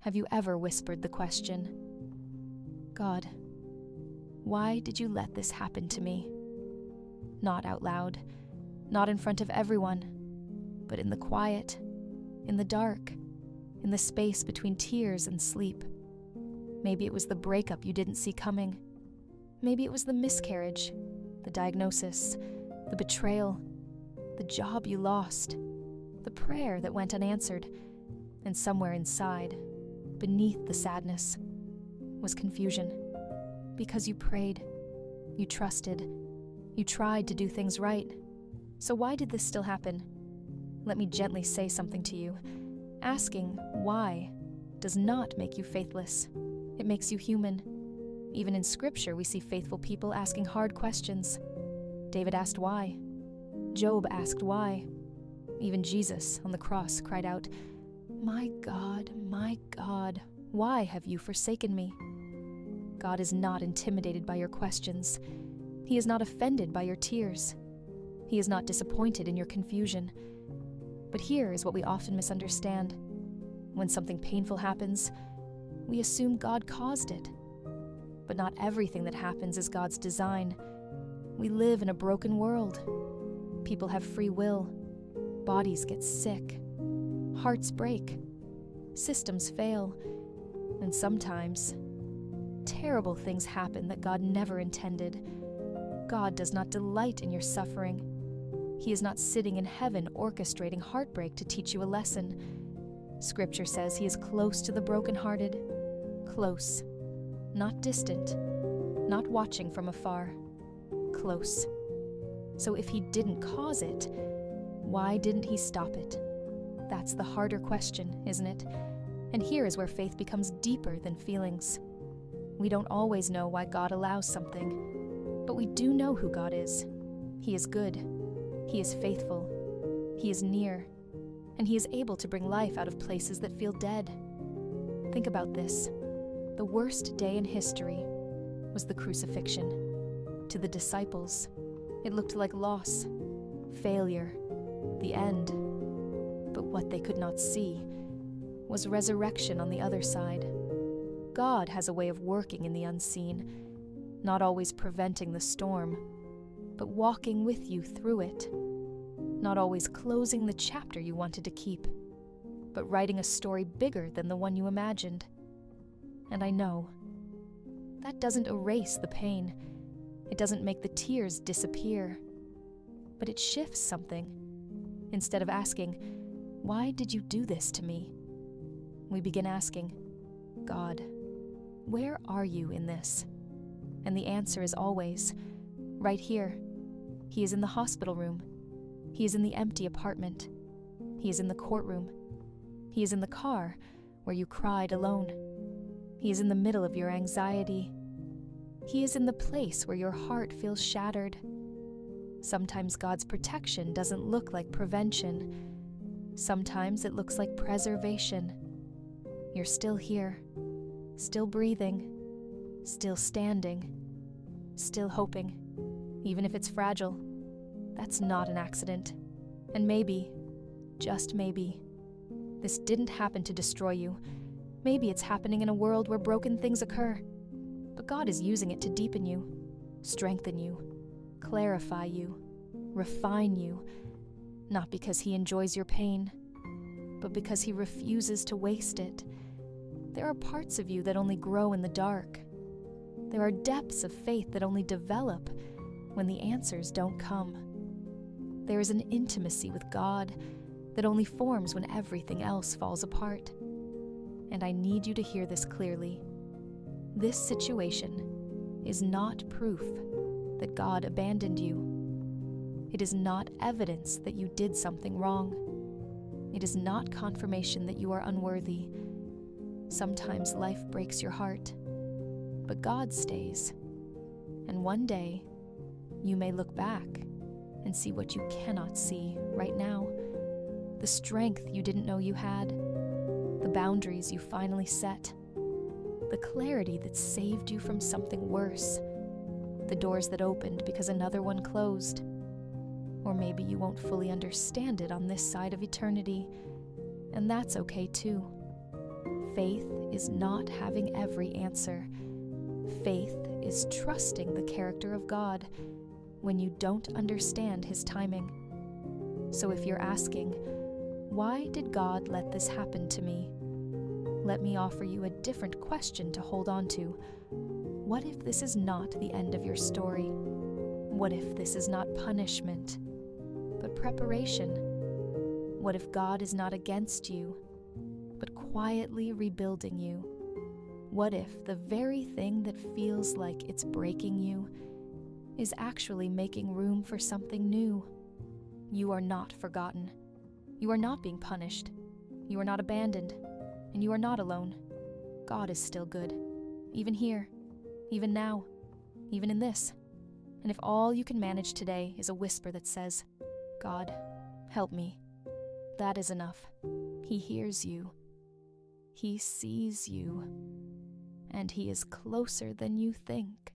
Have you ever whispered the question, God, why did you let this happen to me? Not out loud, not in front of everyone, but in the quiet, in the dark, in the space between tears and sleep. Maybe it was the breakup you didn't see coming. Maybe it was the miscarriage, the diagnosis, the betrayal, the job you lost, the prayer that went unanswered, and somewhere inside, beneath the sadness, was confusion. Because you prayed, you trusted, you tried to do things right. So why did this still happen? Let me gently say something to you. Asking why does not make you faithless. It makes you human. Even in Scripture, we see faithful people asking hard questions. David asked why. Job asked why. Even Jesus on the cross cried out, my God, why have you forsaken me?" God is not intimidated by your questions. He is not offended by your tears. He is not disappointed in your confusion. But here is what we often misunderstand. When something painful happens, we assume God caused it. But not everything that happens is God's design. We live in a broken world. People have free will. Bodies get sick. Hearts break. Systems fail. And sometimes, terrible things happen that God never intended. God does not delight in your suffering. He is not sitting in heaven orchestrating heartbreak to teach you a lesson. Scripture says He is close to the brokenhearted. Close. Not distant. Not watching from afar. Close. So if He didn't cause it, why didn't He stop it? That's the harder question, isn't it? And here is where faith becomes deeper than feelings. We don't always know why God allows something, but we do know who God is. He is good. He is faithful. He is near. And He is able to bring life out of places that feel dead. Think about this. The worst day in history was the crucifixion. To the disciples, it looked like loss, failure, the end. But what they could not see was resurrection on the other side. God has a way of working in the unseen, not always preventing the storm, but walking with you through it. Not always closing the chapter you wanted to keep, but writing a story bigger than the one you imagined. And I know, that doesn't erase the pain. It doesn't make the tears disappear. But it shifts something. Instead of asking, "Why did you do this to me?" we begin asking, "God, where are you in this?" And the answer is always, right here. He is in the hospital room. He is in the empty apartment. He is in the courtroom. He is in the car where you cried alone. He is in the middle of your anxiety. He is in the place where your heart feels shattered. Sometimes God's protection doesn't look like prevention. Sometimes it looks like preservation. You're still here, still breathing, still standing, still hoping, even if it's fragile. That's not an accident. And maybe, just maybe, this didn't happen to destroy you. Maybe it's happening in a world where broken things occur. But God is using it to deepen you, strengthen you, clarify you, refine you, not because He enjoys your pain, but because He refuses to waste it. There are parts of you that only grow in the dark. There are depths of faith that only develop when the answers don't come. There is an intimacy with God that only forms when everything else falls apart. And I need you to hear this clearly. This situation is not proof that God abandoned you. It is not evidence that you did something wrong. It is not confirmation that you are unworthy. Sometimes life breaks your heart, but God stays. And one day, you may look back and see what you cannot see right now. The strength you didn't know you had, the boundaries you finally set, the clarity that saved you from something worse, the doors that opened because another one closed. Or maybe you won't fully understand it on this side of eternity, and that's okay too. Faith is not having every answer. Faith is trusting the character of God when you don't understand His timing. So if you're asking, why did God let this happen to me? Let me offer you a different question to hold on to. What if this is not the end of your story? What if this is not punishment, but preparation? What if God is not against you, but quietly rebuilding you? What if the very thing that feels like it's breaking you is actually making room for something new? You are not forgotten. You are not being punished. You are not abandoned. And you are not alone. God is still good. Even here. Even now. Even in this. And if all you can manage today is a whisper that says, God, help me, that is enough. He hears you. He sees you. And He is closer than you think.